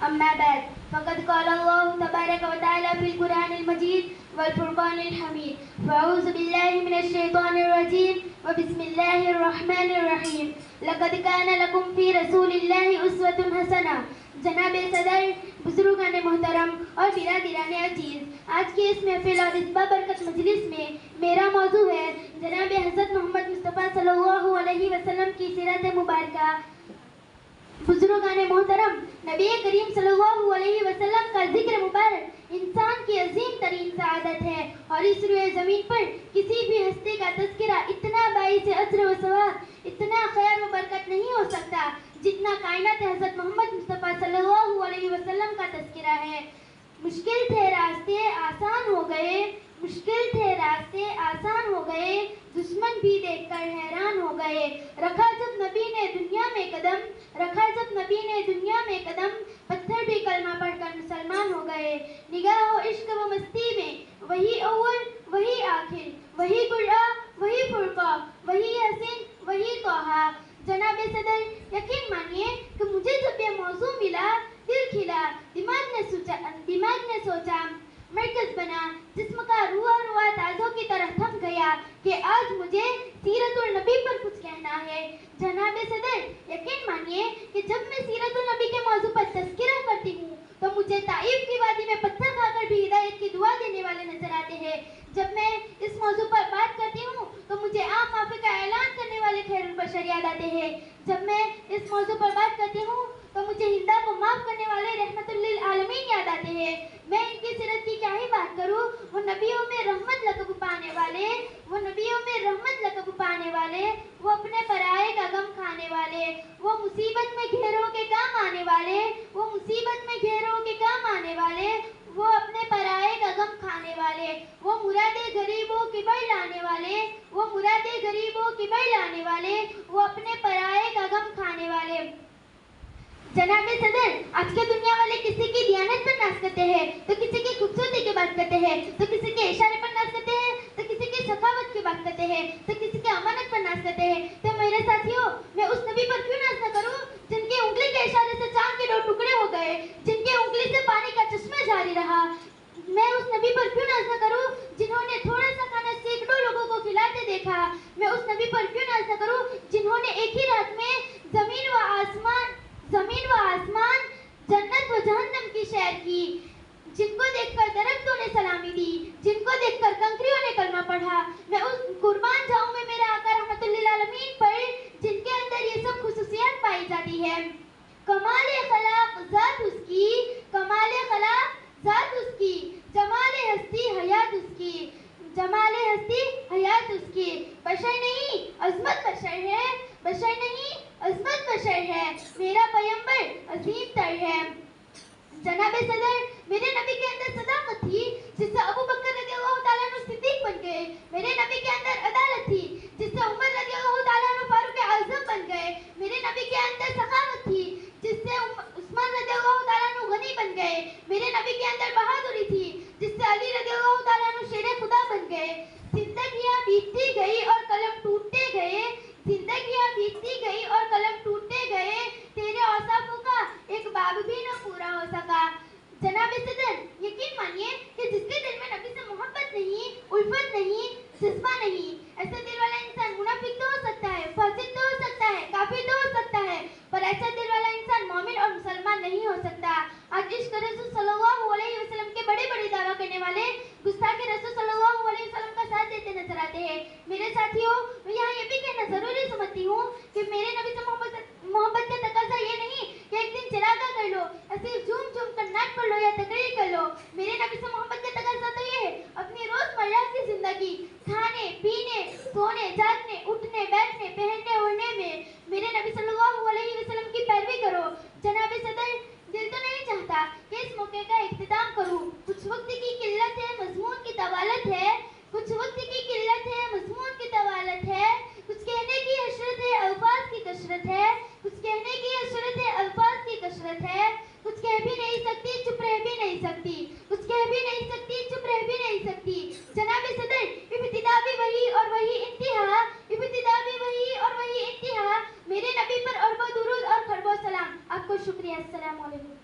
अम्मा बाद फ़क़द क़ाल अल्लाहु तबारक व तआला फ़िल कुरानिल मजीद वल फुरक़ानिल हमीद वअऊज़ु बिल्लाहि मिनश शैतानिर रजीम व बिस्मिल्लाहिर रहमानिर रहीम लक़द कान लकुम फ़ी रसूलिल्लाहि उस्वतुन हसना। जनाब सदर, बुजुर्गान मोहतरम और बिरादरान अजीज़, आज की इस महफिल और इस बाबरकत मजलिस में मेरा मौजू है जनाब हज़रत मोहम्मद मुस्तफ़ा सल्लल्लाहु अलैहि वसल्लम की सीरत मुबारका। बुजुर्गान मोहतरम, नबी करीम सल्लल्लाहु अलैहि वसल्लम का जिक्र मुबारक इंसान की अजीम तरीन सआदत है और इस रुए ज़मीन पर किसी भी हस्ती का तज़किरा इतना बाइस असर व सवाब, इतना खैर व बरकत नहीं हो सकता जितना कायनात हज़रत मोहम्मद मुस्तफ़ा सल्लल्लाहु अलैहि वसल्लम का तज़किरा है। मुश्किल थे रास्ते आसान हो गए, मुश्किल थे रास्ते आसान हो गए, दुश्मन भी देखकर हैरान हो गए। रखा जब नबी ने दुनिया में कदम, रखा जब नबी ने दुनिया में कदम, पत्थर भी कलमा पढ़कर मुसलमान हो गए। निगाह इश्क व मस्ती में वही अव्वल वही आखिर, वही गुरा वही फुरका, वही हसीन वही तोहा। जनाब सदर, यकीन मानिए कि मुझे जब यह मौजू मिला, दिल खिला, दिमाग ने सोचा, मरकज बना, जिस्म का रुआ रुआ ताज़ों की तरह थम गया कि आज मुझे सीरतुल नबी पर कुछ कहना है। जनाब सदर, यकीन मानिए कि जब मैं सीरतुल नबी के मौजू पर तज़किरा करती हूँ तो मुझे ताइफ की वादी में पत्थर खाकर भी हिदायत की दुआ देने वाले नजर आते हैं। जब मैं इस मौजू पर बात करती हूँ तो मुझे आम माफी का ऐलान करने वाले खैरुल बशर याद आते हैं। जब मैं इस मौजू पर बात करती हूँ तो मुझे हिंदा को माफ करने वाले रहमतुल लिल आलमीन याद आते हैं। मैं इनकी सीरत की क्या ही बात करूँ, वो नबियों में रहमत लक़ब पाने वाले, वो नबियों में रहमत लक़ब पाने वाले, वो अपने पराये का गम खाने वाले, वो मुसीबत में घेरों के काम आने वाले, वो मुसीबत में घेरों के काम आने वाले, वो अपने पराये का गम खाने वाले, वो मुरादे गरीबों की बढ़ लाने वाले, वो मुरादे गरीबों की बढ़ लाने वाले, वो अपने पराये का गम खाने वाले। जनाब सदर, आज के दुनिया वाले किसी की दियानत पर नाज करते हैं तो किसी की खूबसूरती की बात करते हैं, तो किसी के इशारे पर नाज करते हैं, तो किसी की सखावत की बात करते हैं, तो किसी के अमानत पर नाज करते हैं। तो मेरे साथियों, मैं उस नबी पर क्यों नाज न करूं जिनकी उंगली के इशारे से चांद के 2 टुकड़े हो गए, जिनकी उंगली से पानी का चश्मा जारी रहा। मैं उस नबी पर क्यों नाज न करूं जिन्होंने थोड़ा सा खाना सैकड़ों लोगों को खिलाते देखा। मैं उस नबी पर क्यों नाज न करूं जिन्होंने एक ही रात में जमीन व आसमान, जन्नत व जहन्नम की सैर की, जिनको देखकर दरख्तों ने सलामी दी, जिनको देखकर कंकरियों ने कलमा पढ़ा। मैं उस कुर्बान जाऊं मैं मेरा आका रहमतुल लिल आलमीन पर जिनके अंदर ये सब खुसूसियात पाई जाती है। कमाले खलाक जात उसकी, कमाले खलाक जात उसकी, जमाले हस्ती हयात उसकी, जमाले हस्ती हयात उसकी। बशर नहीं अजमत बशर है, बशर नहीं अजमत बशर है, मेरा पैगंबर अजीम तर है। जनाब सदर, मेरे नबी के अंदर सदाकत थी जिससे अबू बकर रज़ियल्लाहु ताला अन्हु सिद्दीक बन गए। मेरे नबी के अंदर अदालत थी जिससे उमर रज़ियल्लाहु ताला अन्हु फारूक आज़म बन गए। मेरे नबी के अंदर सखावत थी जिससे उस्मान रज़ियल्लाहु ताला अन्हु गनी बन गए। मेरे नबी के अंदर बहादुरी थी जिससे अली रज़ियल्लाहु ताला अन्हु शेरे खुदा बन गए। जिंदगियां बीतती गई और कलम टूटते गए, जिंदगियां बीतती गई और कलम टूटते गए, तेरे औसाफों का एक बाब भी न पूरा हो सका। जनाब सदर, यकीन मानिए कि जिसके दिल में नबी से मोहब्बत नहीं, उल्फत नहीं, जज्बा नहीं, ऐसे दिल वाला इंसान मुनाफिक तो हो सकता है, फासिक तो हो सकता है, काफिर तो हो सकता है, पर ऐसा दिल वाला इंसान मोमिन और मुसलमान नहीं हो सकता। आज इश्क रसूल सल्लल्लाहु अलैहि वसल्लम के बड़े बड़े दावा करने वाले गुस्ताख रसूल सल्लल्लाहु अलैहि वसल्लम का साथ देते नजर आते हैं। मेरे साथियों, मैं यहाँ ये भी कहना जरूरी समझती हूँ कि मेरे नबी से मोहब्बत का तकाजा ये नहीं कि एक दिन चिरागा कर लो, ऐसे झूम झूम कर नाच पढ़ लो या तकरीर कर लो। मेरे नबी से मोहब्बत का तकाजा तो ये है अपनी रोजमर्रा की जिंदगी, खाने पीने, सोने जागने, उठने बैठने, पहनने ओढ़ने में मेरे नबी सल्लल्लाहु अलैहि वसल्लम की पैरवी करो। जनाब सदर, दिल तो नहीं चाहता कि इस मौके का इख्तिताम करूं। कुछ वक्त की किल्लत है, मजमून की तवालत है, कुछ वक्त की किल्लत है, मजमून की तवालत है, कुछ कहने की हसरत है, अल्फाज की कसरत है, कुछ कहने की हसरत है, अल्फाज की कसरत है, कुछ कह भी नहीं सकती, चुप रह भी नहीं सकती, कुछ कह भी नहीं सकती, चुप रह भी नहीं सकती। जनाब सदर, इब्तिदा भी वही और वही इंतहा, इब्तिदा भी वही और वही इंतहा। मेरे नबी पर अरबों दुरूद और खरबों सलाम। आपको शुक्रिया। अस्सलाम वालेकुम।